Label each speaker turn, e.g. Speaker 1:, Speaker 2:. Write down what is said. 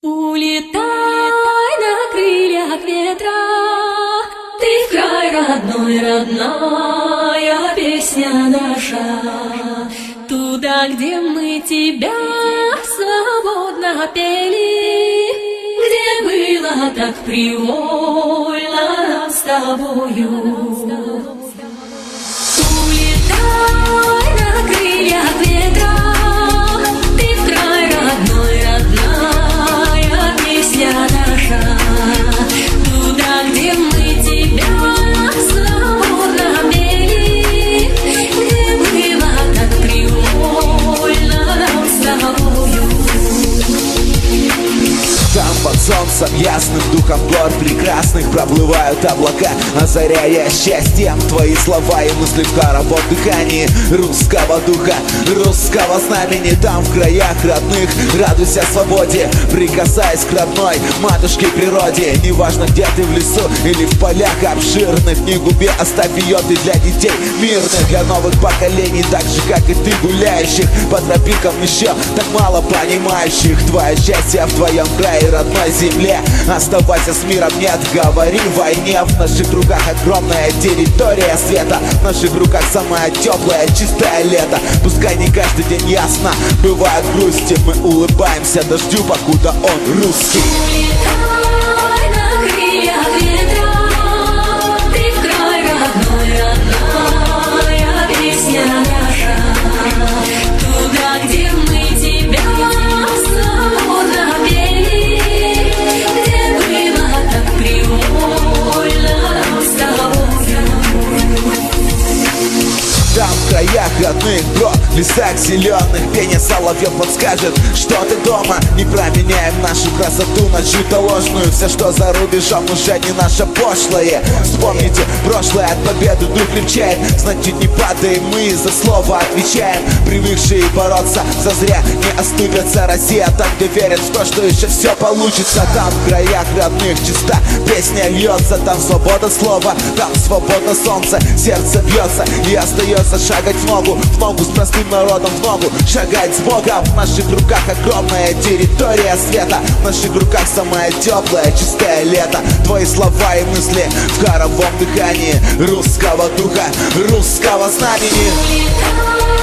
Speaker 1: Улетай на крыльях ветра, ты в край родной, родная песня наша. Туда, где мы тебя свободно пели, где было так привольно нам с тобою. Улетай на крыльях ветра, ты в край родной, родная песня наша. Туда, где мы тебя свободно пели, где было так привольно нам с тобою.
Speaker 2: Там под солнцем ясным, духом гор прекрасных проплывают облака, озаряя счастьем твои слова и мысли в хоровом дыхании русского духа, русского знамени. Там в краях родных радуйся свободе, прикасаясь к родной матушке природе. Неважно, где ты, в лесу или в полях обширных, не губи, оставь ее ты для детей мирных, для новых поколений, так же как и ты, гуляющих по тропинкам еще так мало понимающих. Твое счастье в твоем крае, родной земле. Оставайся с миром, нет, говори войне. В наших руках огромная территория света, в наших руках самое теплое, чистое лето. Пускай не каждый день ясно, бывают грусти, мы улыбаемся дождю, покуда он русский.
Speaker 1: Улетай на крыльях ветра, ты в край родной, родная песня наша. Туда, где мы тебя свободно пели, где было так привольно нам с тобою.
Speaker 2: Там в краях родных, бро, в лесах зеленых пение соловьев подскажет, что ты дома. Не променяем нашу красоту на чью-то ложную. Все, что за рубежом, уже не наше пошлое. Вспомните прошлое, от победы дух крепчает. Значит, не падаем мы, за слово отвечаем. Привыкшие бороться зазря не оступятся. Россия там, где верят в то, что еще все получится. Там в краях родных чиста песня льется. Там свобода слова, там свобода солнца. Сердце бьется и остается шагать в ногу с простым народом, в ногу шагать с Богом. В наших руках огромная территория света, в наших руках самое теплое, чистое лето. Твои слова и мысли в хоровом дыхании русского духа, русского знамени.
Speaker 1: Улетай